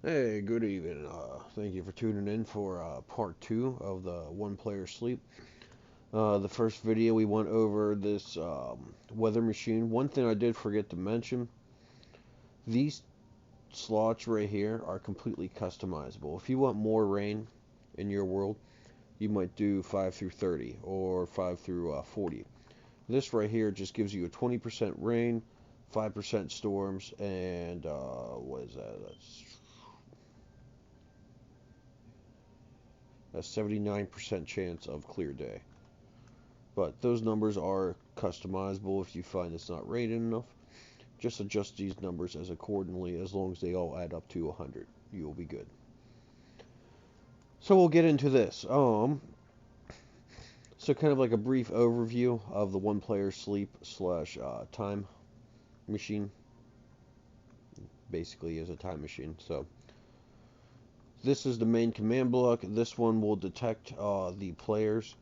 Hey, good evening. Thank you for tuning in for part two of the one player sleep. The first video we went over this weather machine. One thing I did forget to mention, these slots right here are completely customizable. If you want more rain in your world, you might do 5 through 30 or 5 through 40. This right here just gives you a 20% rain, 5% storms, and what is that? That's a 79% chance of clear day. But those numbers are customizable if you find it's not raining enough. Just adjust these numbers as accordingly as long as they all add up to 100. You'll be good. So we'll get into this. So kind of like a brief overview of the one player sleep slash time machine. Basically is a time machine. So this is the main command block. This one will detect the players.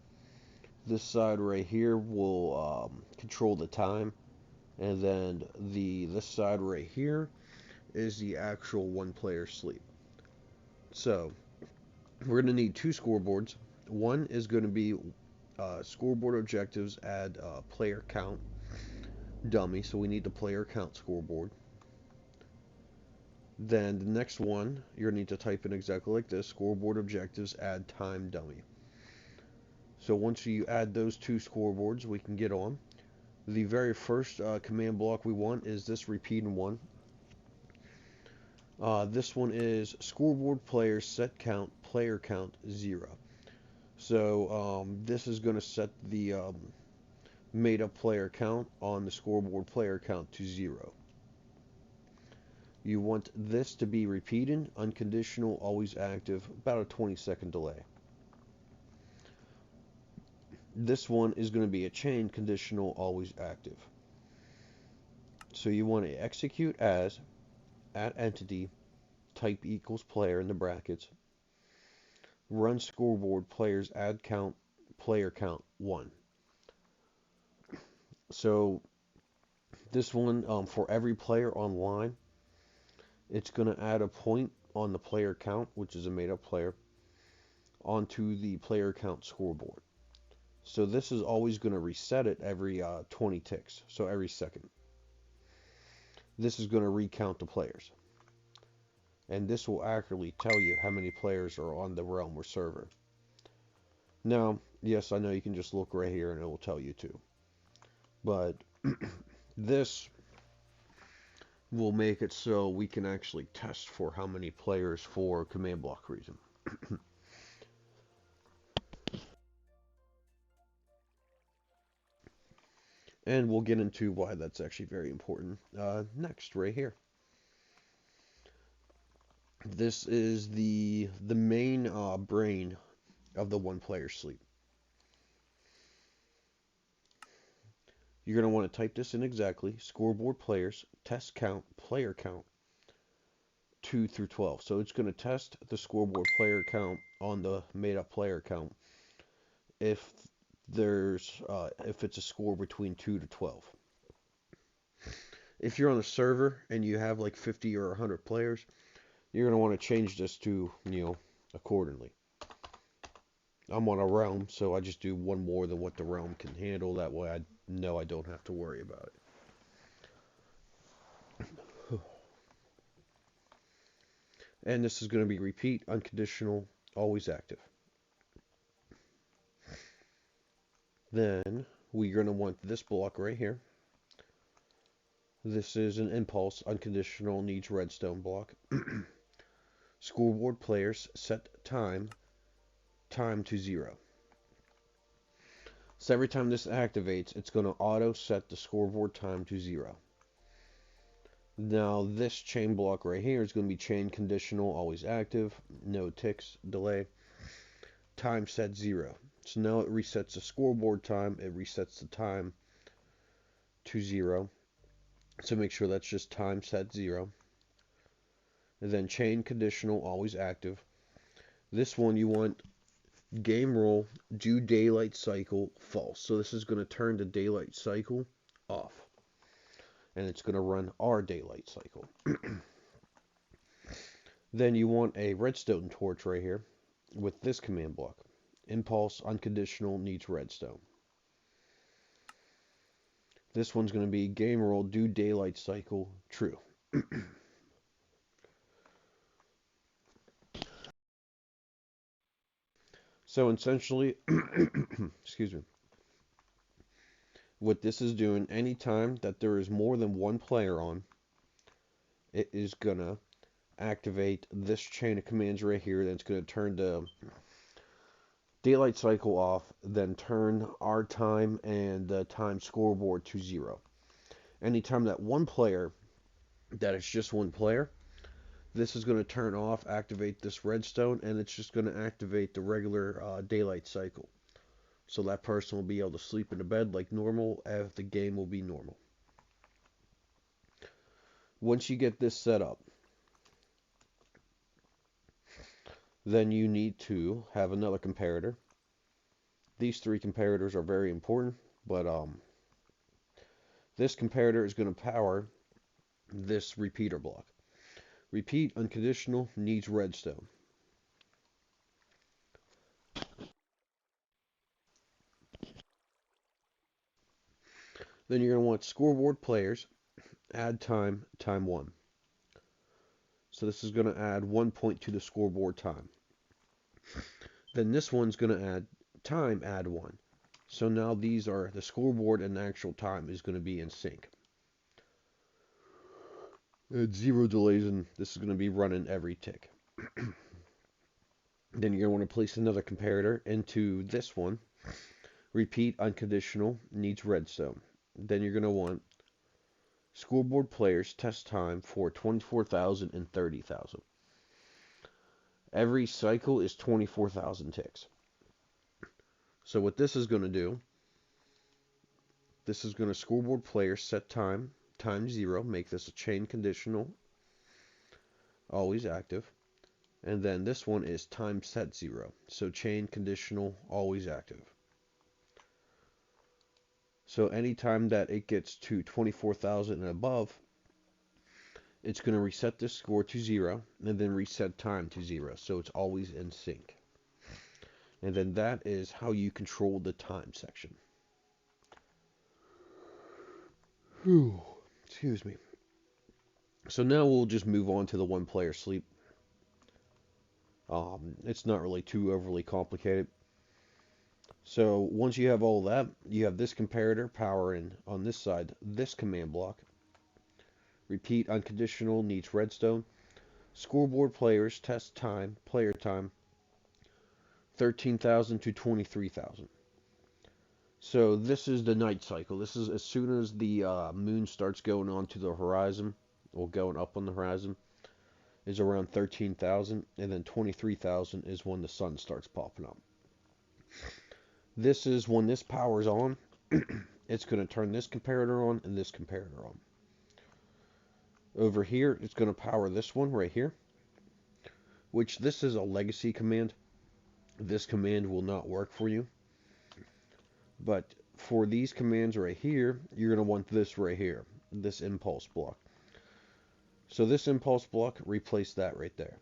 This side right here will control the time. And then this side right here is the actual one player sleep. So we're going to need two scoreboards. One is going to be scoreboard objectives, add player count dummy. So we need the player count scoreboard. Then the next one, you're going to need to type in exactly like this, scoreboard objectives, add time dummy. So once you add those two scoreboards, we can get on. The very first command block we want is this repeating one. This one is scoreboard players set count player count 0. So this is going to set the made up player count on the scoreboard player count to 0. You want this to be repeated, unconditional, always active, about a 20-second delay. This one is going to be a chain conditional, always active. So you want to execute as at entity type equals player in the brackets, run scoreboard players add count player count 1. So this one for every player online, it's going to add a point on the player count, which is a made up player, onto the player count scoreboard. So this is always going to reset it every 20 ticks, so every second. This is going to recount the players. And this will accurately tell you how many players are on the realm or server. Now, yes, I know you can just look right here and it will tell you too. But this will make it so we can actually test for how many players for command block reason. And we'll get into why that's actually very important next, right here. This is the main brain of the one player sleep. You're going to want to type this in exactly. Scoreboard players, test count, player count, 2 through 12. So it's going to test the scoreboard player count on the made up player count if if it's a score between 2 to 12. If you're on a server and you have like 50 or 100 players, you're going to want to change this to, accordingly. I'm on a realm, so I just do one more than what the realm can handle. That way I know I don't have to worry about it. And this is going to be repeat, unconditional, always active. Then we're going to want this block right here. This is an impulse, unconditional, needs redstone block. Scoreboard players set time to 0. So every time this activates, it's going to auto set the scoreboard time to 0. Now this chain block right here is going to be chain conditional, always active, no ticks, delay, time set 0. So now it resets the scoreboard time, it resets the time to 0. So make sure that's just time set 0. And then chain conditional, always active. This one you want game rule, do daylight cycle, false. So this is going to turn the daylight cycle off. And it's going to run our daylight cycle. Then you want a redstone torch right here with this command block. Impulse unconditional needs redstone. This one's going to be game roll do daylight cycle true. So essentially, excuse me, what this is doing, anytime that there is more than one player on, it is going to activate this chain of commands right here. That's going to turn the daylight cycle off, then turn our time and the time scoreboard to 0. Anytime that one player, that it's just one player, this is going to turn off, activate this redstone, and it's just going to activate the regular daylight cycle. So that person will be able to sleep in the bed like normal, as the game will be normal. Once you get this set up, then you need to have another comparator. These three comparators are very important, but this comparator is going to power this repeater block. Repeat unconditional needs redstone. Then you're going to want scoreboard players, add time, time 1. So this is going to add 1 point to the scoreboard time. Then this one's going to add time, add 1. So now these are the scoreboard and the actual time is going to be in sync. At 0 delays, and this is going to be running every tick. Then you're going to want to place another comparator into this one. Repeat unconditional needs redstone. Then you're going to want scoreboard players test time for 24,000 and 30,000. Every cycle is 24,000 ticks. So what this is going to do, this is going to scoreboard players set time, time 0, make this a chain conditional, always active. And then this one is time set 0, so chain conditional, always active. So anytime that it gets to 24,000 and above, it's going to reset this score to 0 and then reset time to 0, so it's always in sync. And then that is how you control the time section. Whew, excuse me. So now we'll just move on to the one player sleep. It's not really too overly complicated. So once you have all that, you have this comparator powering on this side, this command block. Repeat unconditional needs redstone. Scoreboard players test time, player time, 13,000 to 23,000. So this is the night cycle. This is as soon as the moon starts going on to the horizon, or going up on the horizon, is around 13,000, and then 23,000 is when the sun starts popping up. This is when this powers on, it's going to turn this comparator on and this comparator on. Over here, it's going to power this one right here, which this is a legacy command. This command will not work for you. But for these commands right here, you're going to want this right here, this impulse block. So this impulse block, replace that right there.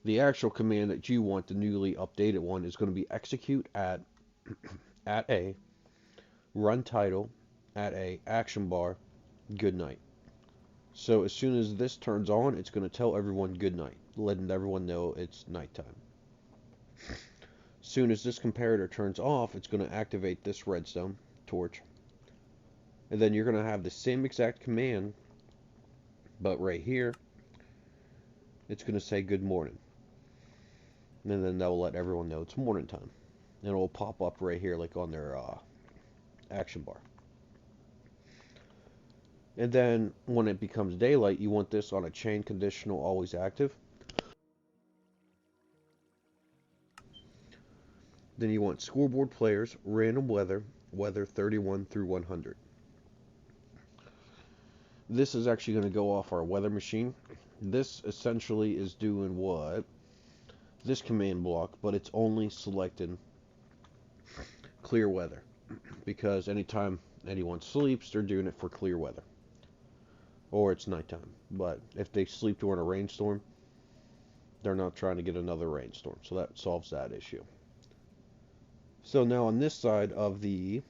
The actual command that you want, the newly updated one, is going to be execute at A, run title, at A, action bar, good night. So as soon as this turns on, it's going to tell everyone good night, letting everyone know it's nighttime. As soon as this comparator turns off, it's going to activate this redstone torch. And then you're going to have the same exact command, but right here, it's going to say good morning. And then that will let everyone know it's morning time. And it will pop up right here, like on their action bar. And then when it becomes daylight, you want this on a chain conditional, always active. Then you want scoreboard players, random weather, weather 31 through 100. This is actually going to go off our weather machine. This essentially is doing what? This command block, but it's only selecting clear weather. Because anytime anyone sleeps, they're doing it for clear weather. or it's nighttime. But if they sleep during a rainstorm, they're not trying to get another rainstorm. So that solves that issue. So now on this side of the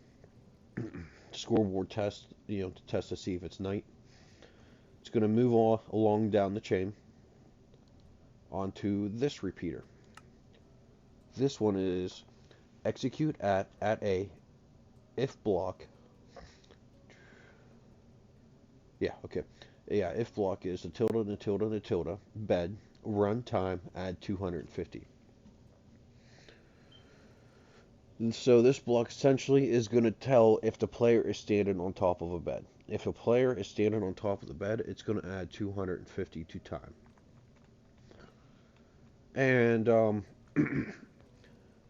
scoreboard test, to test to see if it's night, it's going to move along down the chain onto this repeater. This one is execute at a if block. Yeah, okay. Yeah, if block is a tilde and a tilde and a tilde, bed, run time, add 250. And so this block essentially is going to tell if the player is standing on top of a bed. If a player is standing on top of the bed, it's going to add 250 to time. And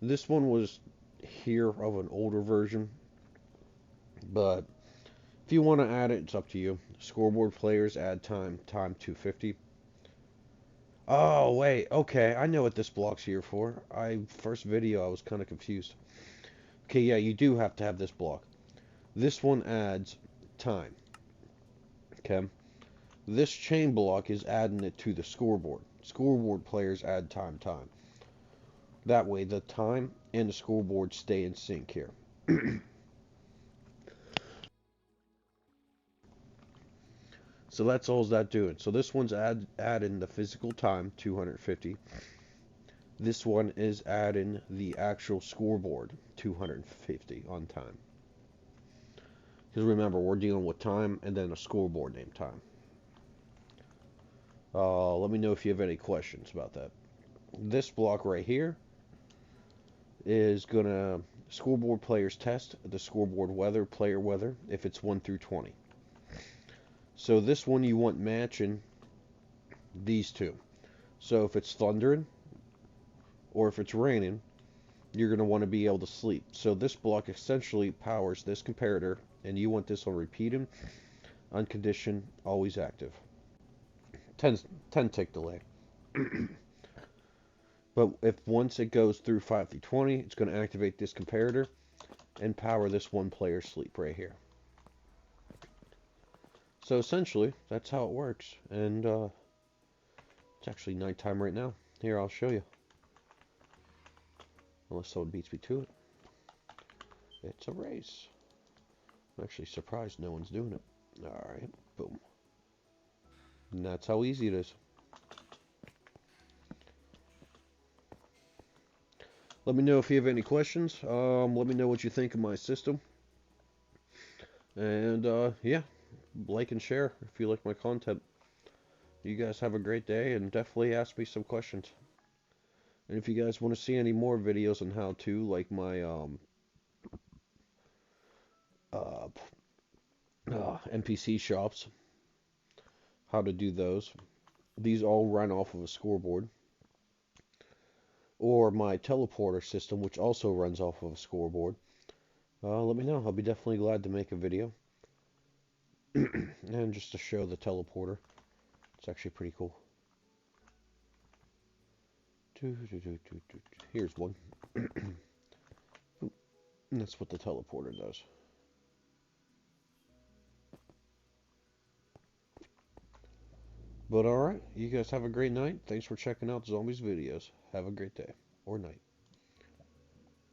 this one was here of an older version, but if you want to add it, it's up to you. Scoreboard players add time 250. Oh, wait, okay, I know what this block's here for. First video, I was kind of confused. Okay, yeah, you do have to have this block. This one adds time. Okay, this chain block is adding it to the scoreboard. Scoreboard players add time. That way, the time and the scoreboard stay in sync here. So that's all that doing. So this one's adding the physical time, 250. This one is adding the actual scoreboard, 250 on time. Because remember, we're dealing with time and then a scoreboard named time. Let me know if you have any questions about that. This block right here is going to scoreboard players test the scoreboard weather, player weather, if it's 1 through 20. So this one you want matching these two. So if it's thundering or if it's raining, you're going to want to be able to sleep. So this block essentially powers this comparator, and you want this on repeating, on condition, always active. 10 tick delay. But if once it goes through 5 through 20, it's going to activate this comparator and power this one player sleep right here. So essentially, that's how it works. And it's actually nighttime right now. Here, I'll show you. Unless someone beats me to it. It's a race. I'm actually surprised no one's doing it. Alright, boom. And that's how easy it is. Let me know if you have any questions. Let me know what you think of my system. And yeah, like and share if you like my content. You guys have a great day, and definitely ask me some questions. And if you guys want to see any more videos on how to, like my NPC shops, how to do those. These all run off of a scoreboard. Or my teleporter system, which also runs off of a scoreboard. Let me know. I'll be definitely glad to make a video. And just to show the teleporter. It's actually pretty cool. Here's one. And that's what the teleporter does. But alright, you guys have a great night. Thanks for checking out Zombies videos. Have a great day. Or night.